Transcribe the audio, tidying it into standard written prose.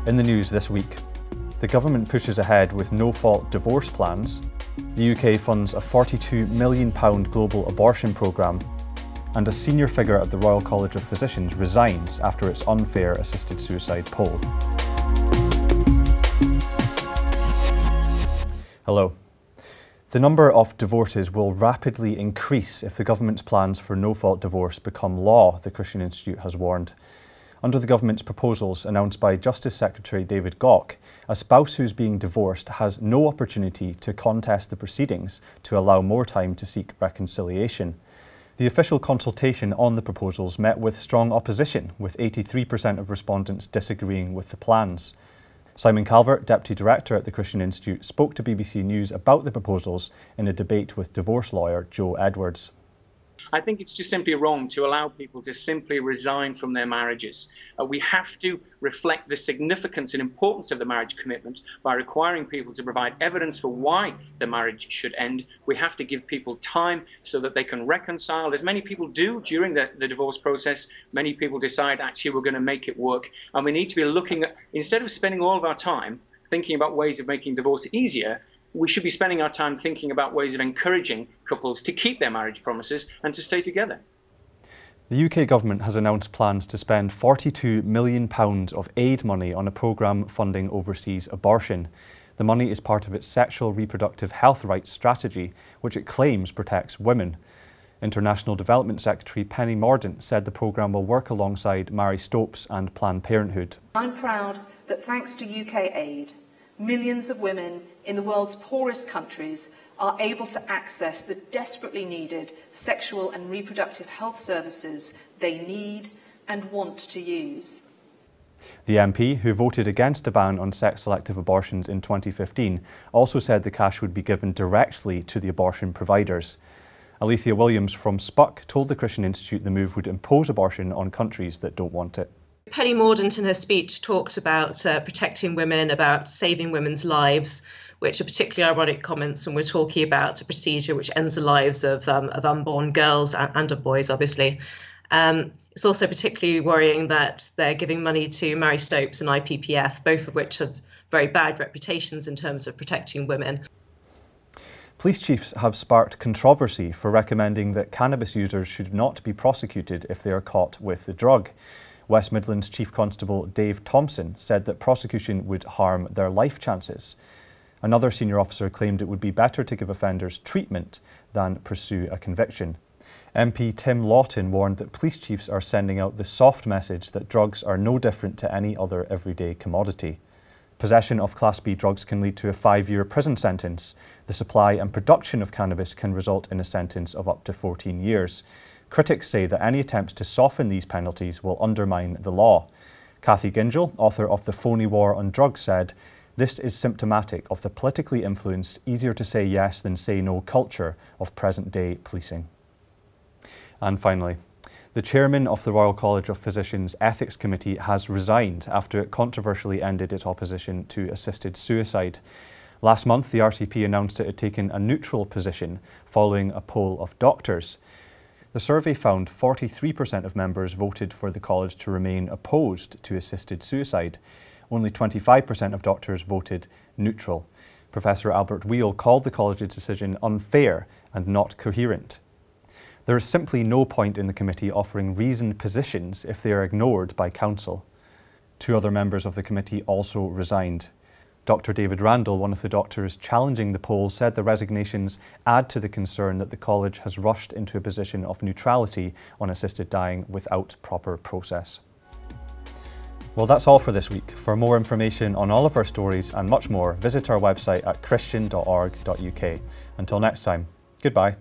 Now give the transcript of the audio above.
In the news this week, the government pushes ahead with no-fault divorce plans, the UK funds a £42 million global abortion programme, and a senior figure at the Royal College of Physicians resigns after its unfair assisted suicide poll. Hello. The number of divorces will rapidly increase if the government's plans for no-fault divorce become law, the Christian Institute has warned. Under the government's proposals announced by Justice Secretary David Gauke, a spouse who's being divorced has no opportunity to contest the proceedings to allow more time to seek reconciliation. The official consultation on the proposals met with strong opposition, with 83% of respondents disagreeing with the plans. Simon Calvert, Deputy Director at the Christian Institute, spoke to BBC News about the proposals in a debate with divorce lawyer Joe Edwards. I think it's just simply wrong to allow people to simply resign from their marriages. We have to reflect the significance and importance of the marriage commitment by requiring people to provide evidence for why the marriage should end. We have to give people time so that they can reconcile, as many people do during the divorce process. Many people decide, actually, we're going to make it work. And we need to be looking at, instead of spending all of our time thinking about ways of making divorce easier, we should be spending our time thinking about ways of encouraging couples to keep their marriage promises and to stay together. The UK government has announced plans to spend £42 million of aid money on a programme funding overseas abortion. The money is part of its sexual reproductive health rights strategy, which it claims protects women. International Development Secretary Penny Mordaunt said the programme will work alongside Marie Stopes and Planned Parenthood. I'm proud that thanks to UK aid, millions of women in the world's poorest countries are able to access the desperately needed sexual and reproductive health services they need and want to use. The MP, who voted against a ban on sex-selective abortions in 2015, also said the cash would be given directly to the abortion providers. Alethea Williams from SPUC told the Christian Institute the move would impose abortion on countries that don't want it. Penny Mordaunt in her speech talked about protecting women, about saving women's lives, which are particularly ironic comments when we're talking about a procedure which ends the lives of unborn girls and of boys, obviously. It's also particularly worrying that they're giving money to Marie Stopes and IPPF, both of which have very bad reputations in terms of protecting women. Police chiefs have sparked controversy for recommending that cannabis users should not be prosecuted if they are caught with the drug. West Midlands Chief Constable Dave Thompson said that prosecution would harm their life chances. Another senior officer claimed it would be better to give offenders treatment than pursue a conviction. MP Tim Lawton warned that police chiefs are sending out the soft message that drugs are no different to any other everyday commodity. Possession of Class B drugs can lead to a 5-year prison sentence. The supply and production of cannabis can result in a sentence of up to 14 years. Critics say that any attempts to soften these penalties will undermine the law. Cathy Gingell, author of The Phony War on Drugs, said, "This is symptomatic of the politically influenced, easier to say yes than say no culture of present-day policing." And finally, the chairman of the Royal College of Physicians Ethics Committee has resigned after it controversially ended its opposition to assisted suicide. Last month, the RCP announced it had taken a neutral position following a poll of doctors. The survey found 43% of members voted for the college to remain opposed to assisted suicide. Only 25% of doctors voted neutral. Professor Albert Wheel called the college's decision unfair and not coherent. There is simply no point in the committee offering reasoned positions if they are ignored by council. 2 other members of the committee also resigned. Dr. David Randall, one of the doctors challenging the poll, said the resignations add to the concern that the college has rushed into a position of neutrality on assisted dying without proper process. Well, that's all for this week. For more information on all of our stories and much more, visit our website at christian.org.uk. Until next time, goodbye.